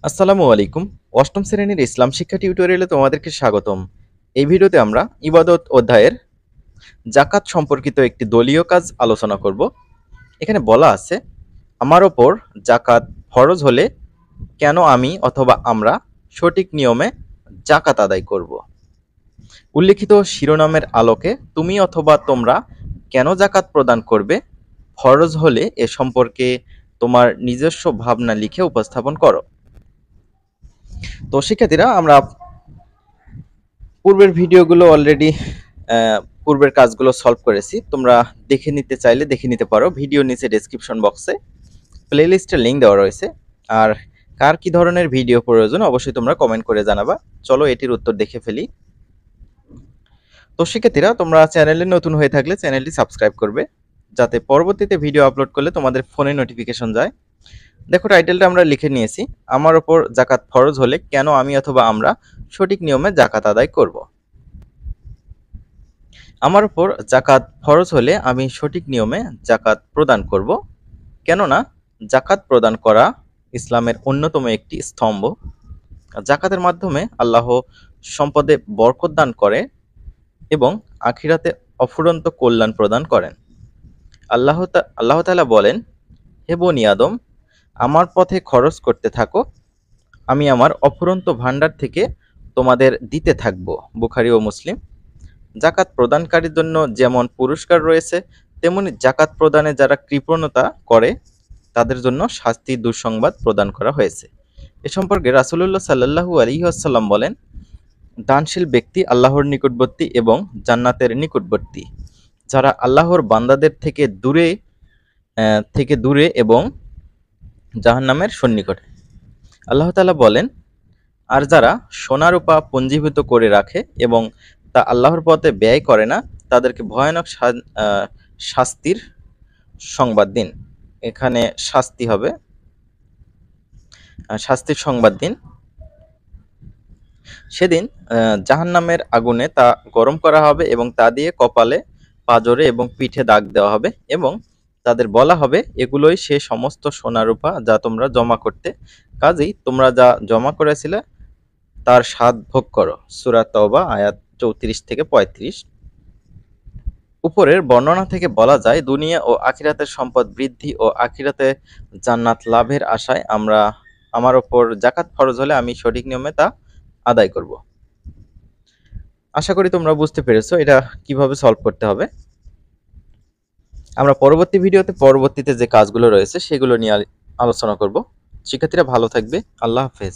আসসালামু আলাইকুম। অষ্টম শ্রেণীর ইসলাম শিক্ষা টিউটোরিয়ালে তোমাদেরকে স্বাগতম। এই ভিডিওতে আমরা ইবাদত অধ্যায়ের জাকাত সম্পর্কিত একটি দলীয় কাজ আলোচনা করব। এখানে বলা আছে, আমার ওপর জাকাত ফরজ হলে কেন আমি অথবা আমরা সঠিক নিয়মে জাকাত আদায় করব। উল্লিখিত শিরোনামের আলোকে তুমি অথবা তোমরা কেন জাকাত প্রদান করবে, ফরজ হলে এ সম্পর্কে তোমার নিজস্ব ভাবনা লিখে উপস্থাপন করো। তো শিক্ষার্থীরা, আমরা পূর্বের ভিডিওগুলো অলরেডি পূর্বের কাজগুলো সলভ করেছি। তোমরা দেখে নিতে চাইলে দেখে নিতে পারো। ভিডিও নিচে ডেসক্রিপশন বক্সে প্লেলিস্টের লিঙ্ক দেওয়া রয়েছে। আর কার কি ধরনের ভিডিও প্রয়োজন অবশ্যই তোমরা কমেন্ট করে জানাবা। চলো এটির উত্তর দেখে ফেলি। তো শিক্ষার্থীরা, তোমরা চ্যানেলে নতুন হয়ে থাকলে চ্যানেলটি সাবস্ক্রাইব করবে, যাতে পরবর্তীতে ভিডিও আপলোড করলে তোমাদের ফোনে নোটিফিকেশন যায়। দেখো, টাইটেলটা আমরা লিখে নিয়েছি, আমার ওপর জাকাত ফরজ হলে কেন আমি অথবা আমরা সঠিক নিয়মে জাকাত আদায় করব। আমার উপর জাকাত ফরজ হলে আমি সঠিক নিয়মে জাকাত প্রদান করব, কেননা জাকাত প্রদান করা ইসলামের অন্যতম একটি স্তম্ভ। জাকাতের মাধ্যমে আল্লাহ সম্পদে বরকত দান করে এবং আখিরাতে অফুরন্ত কল্যাণ প্রদান করেন। আল্লাহ তাআলা বলেন, হে বনি আদম, আমার পথে খরচ করতে থাকো, আমি আমার অফুরন্ত ভান্ডার থেকে তোমাদের দিতে থাকব। বুখারী ও মুসলিম। জাকাত প্রদানকারীর জন্য যেমন পুরস্কার রয়েছে, তেমনি জাকাত প্রদানে যারা কৃপণতা করে তাদের জন্য শাস্তির দুঃসংবাদ প্রদান করা হয়েছে। এ সম্পর্কে রাসূলুল্লাহ সাল্লাল্লাহু আলাইহি ওয়াসাল্লাম বলেন, দানশীল ব্যক্তি আল্লাহর নিকটবর্তী এবং জান্নাতের নিকটবর্তী। যারা আল্লাহর বান্দাদের থেকে দূরে এবং জাহান্নামের সন্নিকটে। আল্লাহ তাআলা বলেন, আর যারা সোনা রূপা পুঞ্জীভূত করে রাখে এবং তা আল্লাহর পথে ব্যয় করে না, তাদেরকে ভয়ানক শাস্তির সংবাদ দিন। এখানে শাস্তি হবে, শাস্তির সংবাদ দিন। সেদিন জাহান্নামের আগুনে তা গরম করা হবে এবং তা দিয়ে কপালে, পাঁজরে এবং পিঠে দাগ দেওয়া হবে এবং তাদের বলা হবে, এগুলোই সে সমস্ত সোনা রূপা যা তোমরা জমা করতে, কাজেই তোমরা যা জমা করেছিলে তার স্বাদ ভোগ করো। সূরা তাওবা আয়াত 34 থেকে 35। উপরের বর্ণনা থেকে বলা যায়, দুনিয়া ও আখিরাতের সম্পদ বৃদ্ধি ও আখিরাতে জান্নাত লাভের আশায় আমার ওপর জাকাত ফরজ হলে আমি সঠিক নিয়মে তা আদায় করব। আশা করি তোমরা বুঝতে পেরেছো এটা কিভাবে সলভ করতে হবে। আমরা পরবর্তীতে যে কাজগুলো রয়েছে সেগুলো নিয়ে আলোচনা করব। শিক্ষার্থীরা ভালো থাকবে। আল্লাহ হাফেজ।